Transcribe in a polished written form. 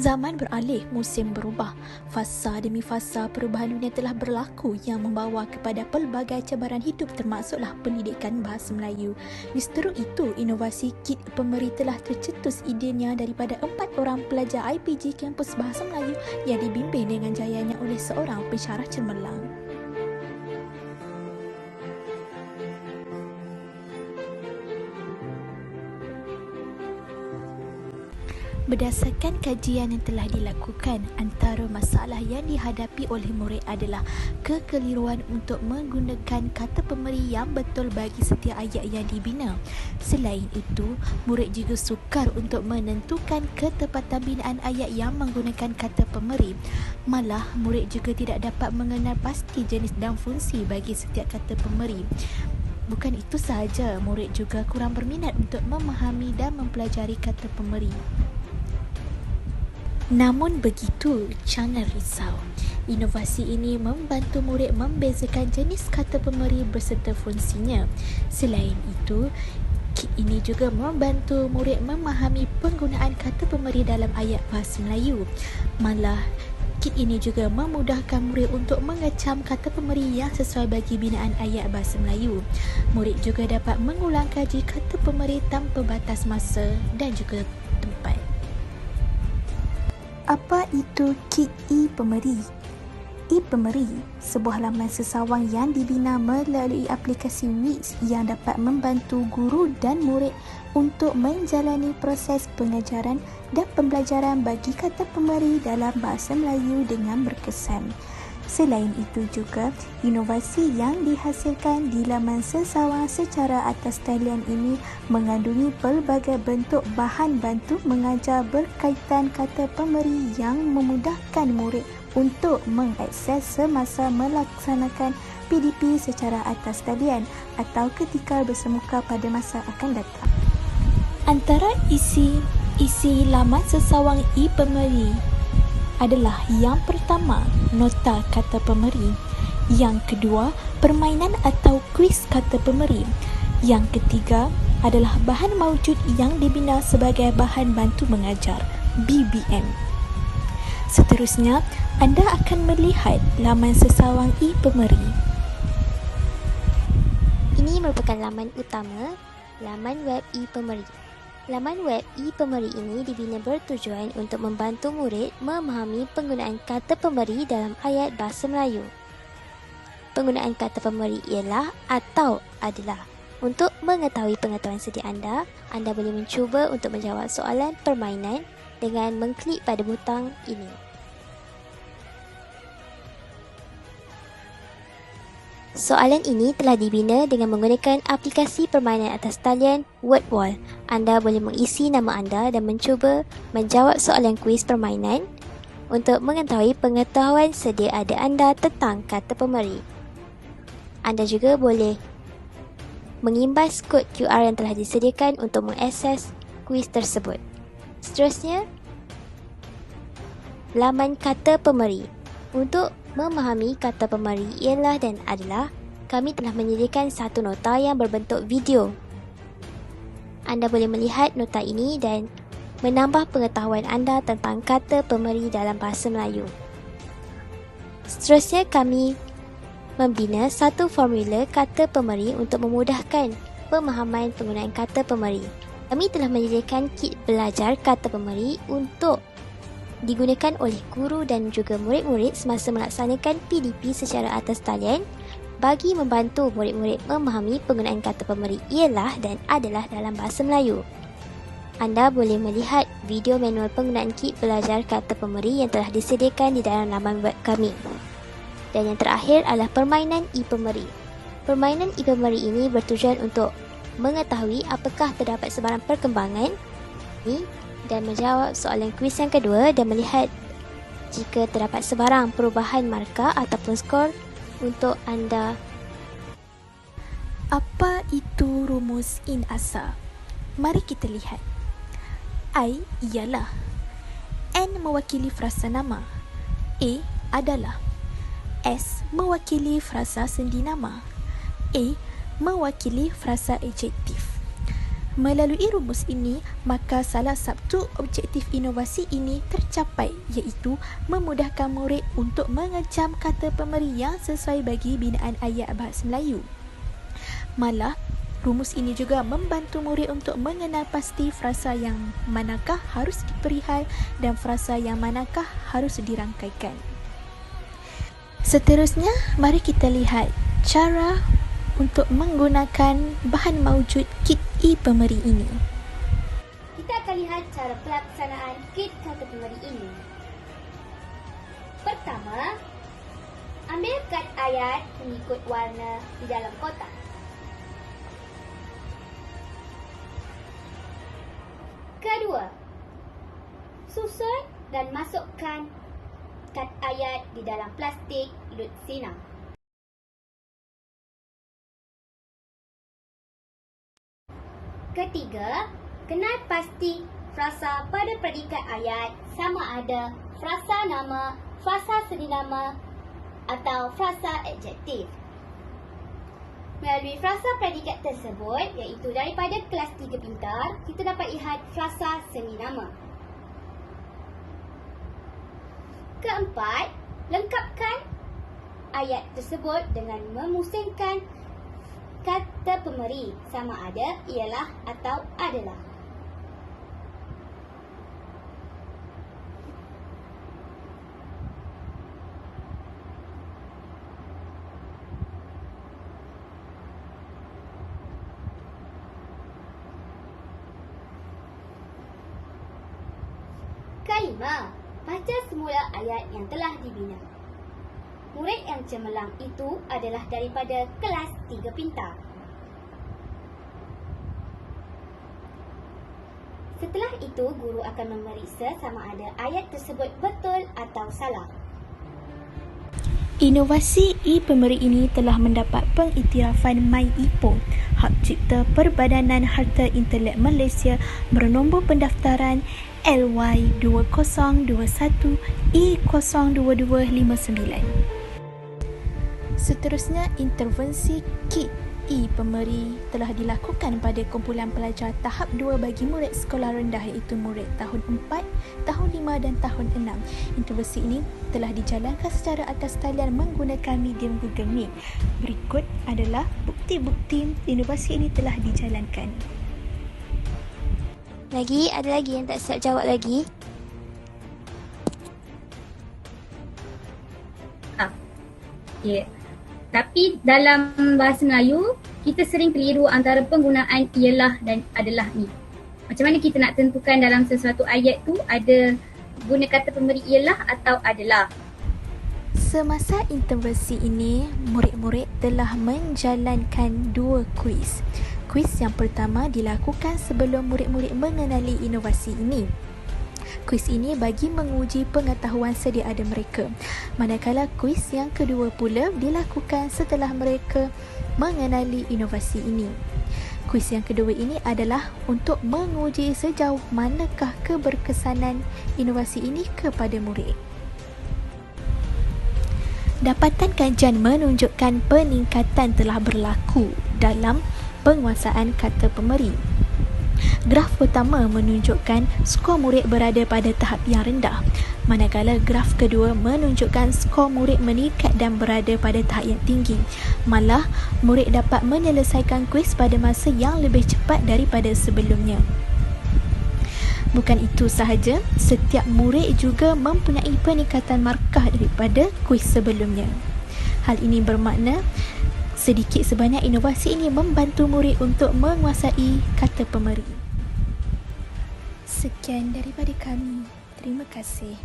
Zaman beralih, musim berubah. Fasa demi fasa perubahan dunia telah berlaku yang membawa kepada pelbagai cabaran hidup termasuklah pendidikan bahasa Melayu. Di seteruk itu, inovasi kit pemberi telah tercetus idenya daripada 4 orang pelajar IPG Kampus Bahasa Melayu yang dibimbing dengan jayanya oleh seorang pensyarah cemerlang. Berdasarkan kajian yang telah dilakukan, antara masalah yang dihadapi oleh murid adalah kekeliruan untuk menggunakan kata pemberi yang betul bagi setiap ayat yang dibina. Selain itu, murid juga sukar untuk menentukan ketepatan binaan ayat yang menggunakan kata pemberi. Malah, murid juga tidak dapat mengenal pasti jenis dan fungsi bagi setiap kata pemberi. Bukan itu sahaja, murid juga kurang berminat untuk memahami dan mempelajari kata pemberi. Namun begitu, jangan risau. Inovasi ini membantu murid membezakan jenis kata pemberi berserta fungsinya. Selain itu, kit ini juga membantu murid memahami penggunaan kata pemberi dalam ayat bahasa Melayu. Malah, kit ini juga memudahkan murid untuk mengecam kata pemberi yang sesuai bagi binaan ayat bahasa Melayu. Murid juga dapat mengulang kaji kata pemberi tanpa batas masa dan juga tempat. Apa itu kit e-pemberi? E-pemberi, sebuah laman sesawang yang dibina melalui aplikasi Wix yang dapat membantu guru dan murid untuk menjalani proses pengajaran dan pembelajaran bagi kata pemberi dalam bahasa Melayu dengan berkesan. Selain itu juga, inovasi yang dihasilkan di laman sesawang secara atas talian ini mengandungi pelbagai bentuk bahan bantu mengajar berkaitan kata pemberi yang memudahkan murid untuk mengakses semasa melaksanakan PDP secara atas talian atau ketika bersemuka pada masa akan datang. Antara isi laman sesawang e-pemberi adalah yang pertama, nota kata pemberi. Yang kedua, permainan atau kuis kata pemberi. Yang ketiga adalah bahan maujud yang dibina sebagai bahan bantu mengajar, BBM. Seterusnya, anda akan melihat laman sesawang e-pemberi. Ini merupakan laman utama, laman web e-pemberi. Laman web e-pemberi ini dibina bertujuan untuk membantu murid memahami penggunaan kata pemberi dalam ayat bahasa Melayu. Penggunaan kata pemberi ialah atau adalah. Untuk mengetahui pengetahuan sedia anda boleh mencuba untuk menjawab soalan permainan dengan mengklik pada butang ini. Soalan ini telah dibina dengan menggunakan aplikasi permainan atas talian WordWall. Anda boleh mengisi nama anda dan mencuba menjawab soalan kuis permainan untuk mengetahui pengetahuan sedia ada anda tentang kata pemberi. Anda juga boleh mengimbas kod QR yang telah disediakan untuk mengakses kuis tersebut. Seterusnya, laman kata pemberi. Untuk memahami kata pemberi ialah dan adalah, kami telah menyediakan satu nota yang berbentuk video. Anda boleh melihat nota ini dan menambah pengetahuan anda tentang kata pemberi dalam bahasa Melayu. Seterusnya, kami membina satu formula kata pemberi untuk memudahkan pemahaman penggunaan kata pemberi. Kami telah menyediakan kit belajar kata pemberi untuk digunakan oleh guru dan juga murid-murid semasa melaksanakan PDP secara atas talian bagi membantu murid-murid memahami penggunaan kata pemberi ialah dan adalah dalam bahasa Melayu. Anda boleh melihat video manual penggunaan kit belajar kata pemberi yang telah disediakan di dalam laman web kami. Dan yang terakhir adalah permainan e-pemberi. Permainan e-pemberi ini bertujuan untuk mengetahui apakah terdapat sebarang perkembangan dan menjawab soalan kuis yang kedua dan melihat jika terdapat sebarang perubahan markah ataupun skor untuk anda. Apa itu rumus in-asa? Mari kita lihat. I ialah. N mewakili frasa nama. A adalah. S mewakili frasa sendi nama. A mewakili frasa adjektif. Melalui rumus ini, maka salah satu objektif inovasi ini tercapai, iaitu memudahkan murid untuk mengecam kata pemeri yang sesuai bagi binaan ayat bahasa Melayu. Malah, rumus ini juga membantu murid untuk mengenal pasti frasa yang manakah harus diperihal dan frasa yang manakah harus dirangkaikan. Seterusnya, mari kita lihat cara untuk menggunakan bahan maujud kit e-pemeri ini. Kita akan lihat cara pelaksanaan kit kata pemeri ini. Pertama, ambil kad ayat mengikut warna di dalam kotak. Kedua, susun dan masukkan kad ayat di dalam plastik lut sinar. Ketiga, kenal pasti frasa pada predikat ayat sama ada frasa nama, frasa serdinama atau frasa adjektif. Melalui frasa predikat tersebut, iaitu daripada kelas 3 pintar, kita dapat lihat frasa semi-nama. Keempat, lengkapkan ayat tersebut dengan memusingkan kata pemeri sama ada ialah atau adalah. Kelima, baca semula ayat yang telah dibina. Murid yang cemerlang itu adalah daripada kelas 3 pintar. Setelah itu, guru akan memeriksa sama ada ayat tersebut betul atau salah. Inovasi e-pemeri ini telah mendapat pengiktirafan MyIPO, Hak Cipta Perbadanan Harta Intelek Malaysia bernombor pendaftaran LY2021E02259. Seterusnya, intervensi kit e-pemeri telah dilakukan pada kumpulan pelajar tahap 2 bagi murid sekolah rendah, iaitu murid tahun 4, tahun 5 dan tahun 6. Intervensi ini telah dijalankan secara atas talian menggunakan medium Google Meet. Berikut adalah bukti-bukti inovasi ini telah dijalankan. Ada lagi yang tak siap jawab lagi? Ya. Tapi dalam bahasa Melayu, kita sering keliru antara penggunaan ialah dan adalah ni. Macam mana kita nak tentukan dalam sesuatu ayat tu ada guna kata pemberi ialah atau adalah? Semasa intervensi ini, murid-murid telah menjalankan 2 kuis. Kuis yang pertama dilakukan sebelum murid-murid mengenali inovasi ini. Kuis ini bagi menguji pengetahuan sedia ada mereka. Manakala kuis yang kedua pula dilakukan setelah mereka mengenali inovasi ini. Kuis yang kedua ini adalah untuk menguji sejauh manakah keberkesanan inovasi ini kepada murid. Dapatan kajian menunjukkan peningkatan telah berlaku dalam penguasaan kata pemeri. Graf pertama menunjukkan skor murid berada pada tahap yang rendah, manakala graf kedua menunjukkan skor murid meningkat dan berada pada tahap yang tinggi. Malah, murid dapat menyelesaikan kuis pada masa yang lebih cepat daripada sebelumnya. Bukan itu sahaja, setiap murid juga mempunyai peningkatan markah daripada kuis sebelumnya. Hal ini bermakna sedikit sebanyak inovasi ini membantu murid untuk menguasai kata pemeri. Sekian daripada kami. Terima kasih.